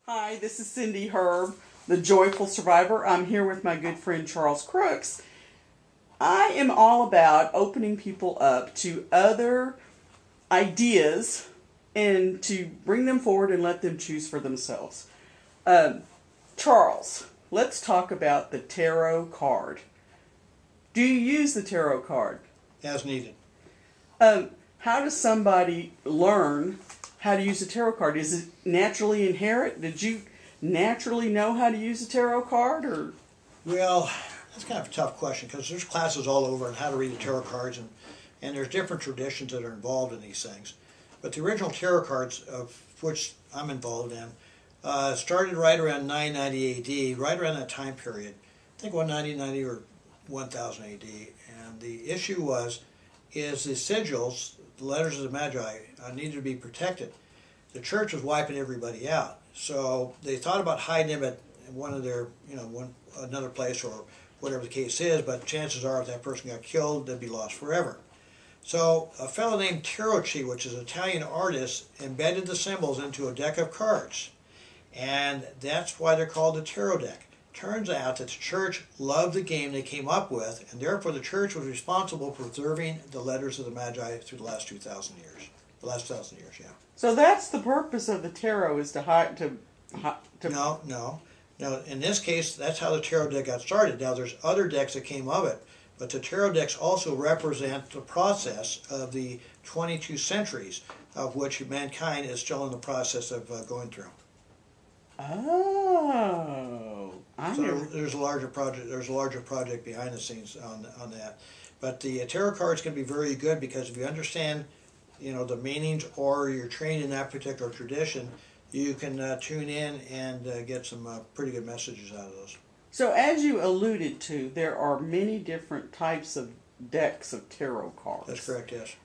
Hi, this is Cindy Herb, the Joyful Survivor. I'm here with my good friend Charles Crooks. I am all about opening people up to other ideas and to bring them forward and let them choose for themselves. Charles, let's talk about the tarot card. Do you use the tarot card? As needed. How does somebody learn how to use a tarot card? Is it naturally inherent? Did you naturally know how to use a tarot card, or? Well, that's kind of a tough question because there's classes all over on how to read the tarot cards, and there's different traditions that are involved in these things. But the original tarot cards, of which I'm involved in, started right around 990 AD, right around that time period. I think 1990 or 1000 AD. And the issue is the sigils, the letters of the Magi, needed to be protected. The church was wiping everybody out, so they thought about hiding them at one of their, another place or whatever the case is. But chances are, if that person got killed, they'd be lost forever. So a fellow named Magi, which is an Italian artist, embedded the symbols into a deck of cards, and that's why they're called the tarot deck. Turns out that the church loved the game they came up with, and therefore the church was responsible for preserving the letters of the Magi through the last 2,000 years. The last 1,000 years, yeah. So that's the purpose of the tarot, is to hide to. No. In this case, that's how the tarot deck got started. Now, there's other decks that came of it, but the tarot decks also represent the process of the 22 centuries of which mankind is still in the process of going through. Oh, there's a larger project. There's a larger project behind the scenes on that. But the tarot cards can be very good because if you understand, the meanings, or you're trained in that particular tradition, you can tune in and get some pretty good messages out of those. So, as you alluded to, there are many different types of decks of tarot cards. That's correct. Yes.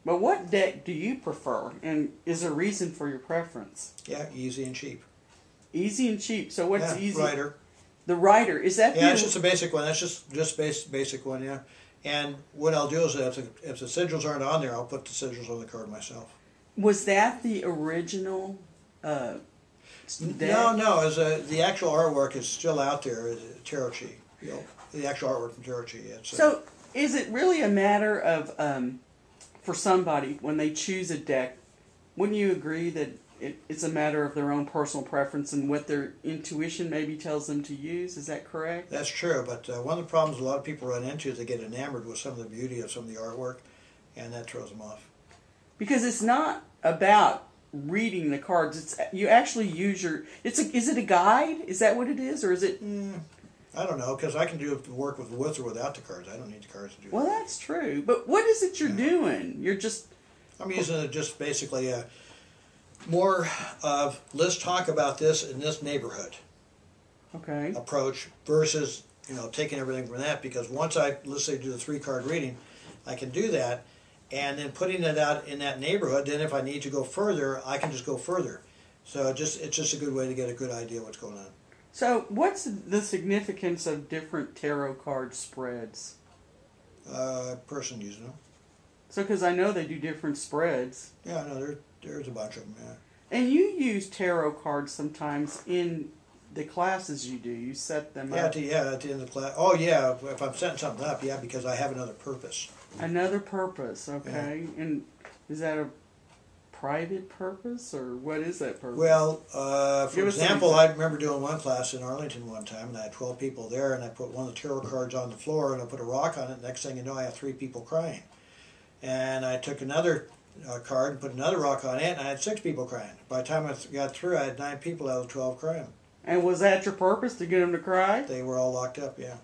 But what deck do you prefer, and is there a reason for your preference? Yeah, easy and cheap. Easy and cheap. So what's easy? Rider. The Rider, is that? Yeah, it's just a basic one. That's just basic one. Yeah. And what I'll do is if the sigils aren't on there, I'll put the sigils on the card myself. Was that the original deck? No. The actual artwork is still out there. Tarot Chi. The actual artwork from Tarot Chi. So is it really a matter of for somebody when they choose a deck? Wouldn't you agree that it's a matter of their own personal preference and what their intuition maybe tells them to use? Is that correct? That's true, but one of the problems a lot of people run into is they get enamored with some of the beauty of some of the artwork, and that throws them off. Because it's not about reading the cards. You actually use your... Is it a guide? Is that what it is, or is it... I don't know, because I can do work with or without the cards. I don't need the cards to do that. Well, that's true, but what is it you're doing? You're just... I'm using it just basically more of, let's talk about this in this neighborhood. Okay. Approach versus, taking everything from that, because once let's say, do the 3-card reading, I can do that, and then putting it out in that neighborhood, then if I need to go further, I can just go further. So it's just a good way to get a good idea of what's going on. So what's the significance of different tarot card spreads? Person using them. So, because I know they do different spreads. Yeah, no, there's a bunch of them, yeah. And you use tarot cards sometimes in the classes you do. You set them up. At the end of the class. Oh, yeah, if I'm setting something up, yeah, because I have another purpose. Another purpose, okay. Yeah. And is that a private purpose, or what is that purpose? Well, for example, I remember doing one class in Arlington one time, and I had 12 people there, and I put one of the tarot cards on the floor, and I put a rock on it. Next thing you know, I have 3 people crying. And I took another card and put another rock on it, and I had 6 people crying. By the time I got through, I had 9 people out of 12 crying. And was that your purpose, to get them to cry? They were all locked up, yeah.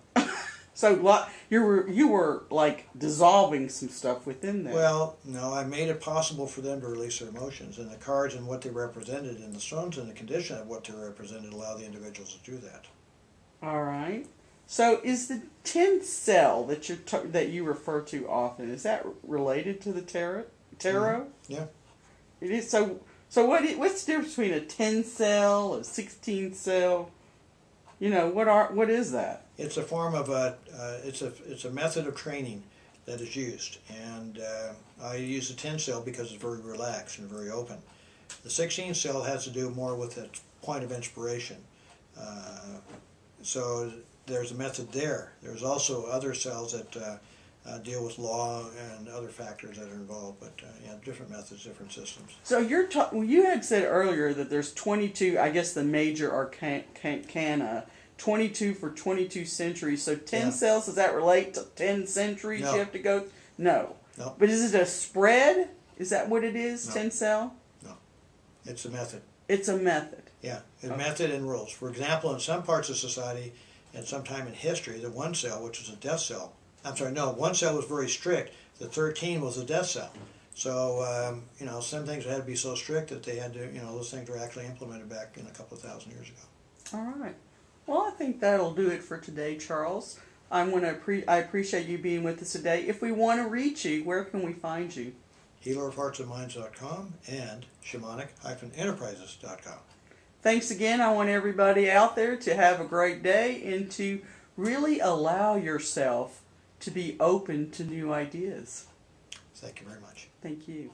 So you were like dissolving some stuff within there. Well, no, I made it possible for them to release their emotions, and the cards and what they represented, and the stones and the condition of what they represented allow the individuals to do that. All right. So is the 10th cell that you refer to often, is that related to the tarot? Mm-hmm. Yeah. It is. So what's the difference between a 10 cell, a 16 cell? What is that? It's a form of it's a method of training that is used, and I use the 10 cell because it's very relaxed and very open. The 16 cell has to do more with its point of inspiration. So there's a method there. There's also other cells that deal with law and other factors that are involved, but yeah, different methods, different systems. So you had said earlier that there's 22, I guess the major arcana, 22 for 22 centuries. So 10 cells, does that relate to 10 centuries No. you have to go? No. No. But is it a spread? Is that what it is, No. 10 cell? No. It's a method. It's a method. Yeah, a method and rules. For example, in some parts of society, and sometime in history, the 1 cell, which was a death cell, one cell was very strict. The 13 was a death cell. So, some things had to be so strict that they had to, those things were actually implemented back in a couple of thousand years ago. All right. Well, I think that'll do it for today, Charles. I appreciate you being with us today. If we want to reach you, where can we find you? healerofheartsandminds.com and shamanic-enterprises.com. Thanks again. I want everybody out there to have a great day and to really allow yourself to be open to new ideas. Thank you very much. Thank you.